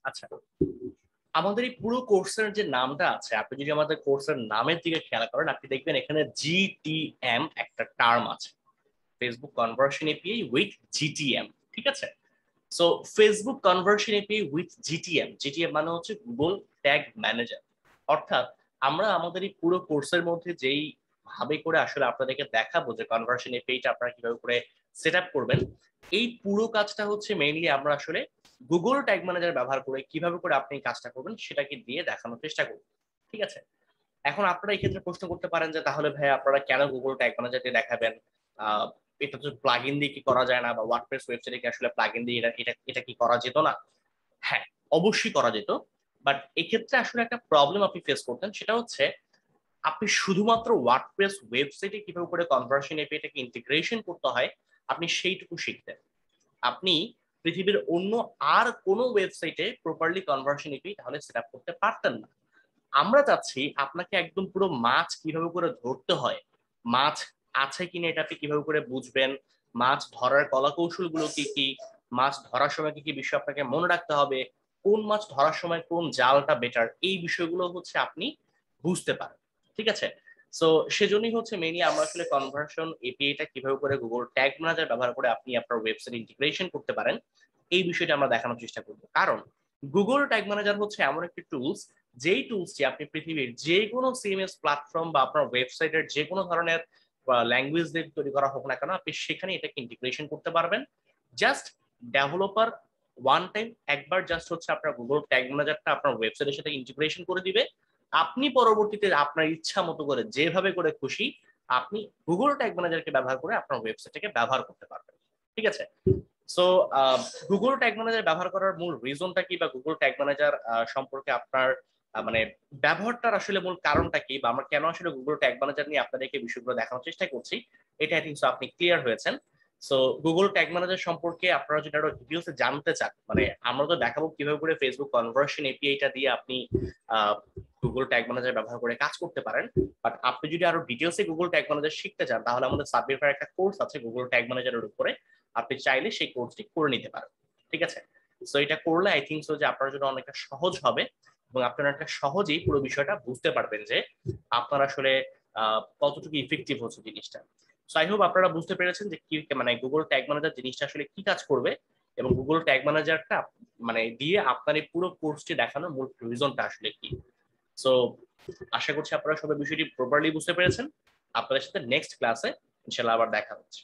আচ্ছা, আমাদের এই পুরো কোর্সের যে নামটা আছে, আপনি যদি আমাদের কোর্সের নামের দিকে খেয়াল করেন, আপনি দেখবেন এখানে জিটিএম একটা টার্ম আছে, Facebook conversion API with GTM. ঠিক আছে, so Facebook conversion API with GTM, GTM মানে হচ্ছে গুগল ট্যাগ ম্যানেজার। অর্থাৎ আমরা আমাদের এই পুরো কোর্সের মধ্যে যেই ভাবে করে আসলে আপনাদেরকে দেখাবো যে কনভার্সন এপিআইটা আপনারা কিভাবে করে সেট আপ করবেন, এই পুরো কাজটা হচ্ছে মেইনলি আমরা আসলে গুগল ট্যাগ ম্যানেজার ব্যবহার করে কিভাবে করে আপনি কাজটা করবেন সেটাকে দিয়ে দেখানোর চেষ্টা করব। ঠিক আছে, এখন আপনারা এই ক্ষেত্রে প্রশ্ন করতে পারেন যে তাহলে ভাই আপনারা কেন গুগল ট্যাগ ম্যানেজার দিয়ে দেখাবেন? এটা তো প্লাগইন দিয়ে কি করা যায় না, বা ওয়ার্ডপ্রেস ওয়েবসাইটে কি আসলে প্লাগইন দিয়ে এটা এটা এটা কি করা যেত না? হ্যাঁ, অবশ্যই করা যেত, বাট এক্ষেত্রে আসলে একটা প্রবলেম আপনি ফেস করতেন, সেটা হচ্ছে আপনি শুধুমাত্র ওয়ার্ডপ্রেস ওয়েবসাইটে কিভাবে করে কনভার্সন এপিআইটাকে ইন্টিগ্রেশন করতে হয় আপনি সেইটুকু শিখতেন। আপনি পৃথিবীর অন্য আর কোনো ওয়েবসাইটে প্রপারলি কনভার্সন এপিআই তাহলে সেট আপ করতে পারতেন না। আমরা চাচ্ছি আপনাকে একদম পুরো মাছ কিভাবে করে ধরতে হয়, মাছ আছে কিনা এটা আপনি কিভাবে করে বুঝবেন, মাছ ধরার কলা কৌশল গুলো কি কি, মাছ ধরার সময় কি কি বিষয় আপনাকে মনে রাখতে হবে, কোন মাছ ধরার সময় কোন জালটা বেটার, এই বিষয়গুলো হচ্ছে আপনি বুঝতে পারেন। ঠিক আছে, সো সেজন্যই হচ্ছে মেইনলি আমরা আসলে কনভার্সন এপিআইটা কিভাবে করে গুগল ট্যাগ ম্যানেজার ব্যবহার করে আপনি আপনার ওয়েবসাইট ইন্টিগ্রেশন করতে পারেন এই বিষয়টা আমরা দেখানোর চেষ্টা করব। কারণ গুগল ট্যাগ ম্যানেজার হচ্ছে এমন একটি টুলস, যেই টুলসটি আপনি পৃথিবীর যে কোনো সিএমএস প্ল্যাটফর্ম বা আপনার ওয়েবসাইটের যে কোনো ধরনের ল্যাঙ্গুয়েজ দিয়ে তৈরি করা হোক না কেন, আপনি সেখানে এটাকে ইন্টিগ্রেশন করতে পারবেন। জাস্ট ডেভেলপার ওয়ান টাইম একবার জাস্ট হচ্ছে আপনার গুগল ট্যাগ ম্যানেজারটা আপনার ওয়েবসাইটের সাথে ইন্টিগ্রেশন করে দিবে, আপনি পরবর্তীতে আপনার ইচ্ছা মতো করে যেভাবে করে খুশি আপনি গুগল ট্যাগ ম্যানেজারকে ব্যবহার করে আপনার ওয়েবসাইটটাকে ব্যবহার করতে পারবেন। ঠিক আছে, সো গুগল ট্যাগ ম্যানেজার ব্যবহার করার মূল রিজনটা কি, বা গুগল ট্যাগ ম্যানেজার সম্পর্কে আপনার মানে ব্যবহারটার আসলে মূল কারণটা কি, বা আমরা কেন আসলে গুগল ট্যাগ ম্যানেজার নিয়ে আপনাদেরকে বিষয়গুলো দেখানোর চেষ্টা করছি, এটা আই থিংক সো আপনি ক্লিয়ার হয়েছেন। সো গুগল ট্যাগ ম্যানেজার সম্পর্কে আপনারা যদি আরো ডিটেইলসে জানতে চান, মানে আমরা তো দেখাবো কিভাবে করে ফেসবুক কনভার্সন এপিআইটা দিয়ে আপনি গুগল ট্যাগ ম্যানেজার ব্যবহার করে কাজ করতে পারেন, বাট আপনি যদি আরো ডিটেইলসে গুগল ট্যাগ ম্যানেজার শিখতে চান তাহলে আমাদের সাব্বির ভাইয়ের একটা কোর্স আছে গুগল ট্যাগ ম্যানেজারের উপরে, আপনি চাইলে সেই কোর্সটি করে নিতে পারেন। ঠিক আছে, সো এটা করলে আই থিংক সো যে আপনার জন্য অনেকটা সহজ হবে, এবং আপনারা একটা সহজেই পুরো বিষয়টা বুঝতে পারবেন যে আপনার আসলে কতটুকু ইফেক্টিভ হচ্ছে জিনিসটা। সো আই হোপ আপনারা বুঝতে পেরেছেন যে কি মানে গুগল ট্যাগ ম্যানেজার জিনিসটা আসলে কি কাজ করবে, এবং গুগল ট্যাগ ম্যানেজারটা মানে দিয়ে আপনার এই পুরো কোর্সটি দেখানোর মূল রিজনটা আসলে কি। সো আশা করছি আপনারা সবাই বিষয়টি প্রপারলি বুঝতে পেরেছেন। আপনাদের সাথে নেক্সট ক্লাসে ইনশাআল্লাহ আবার দেখা হচ্ছে।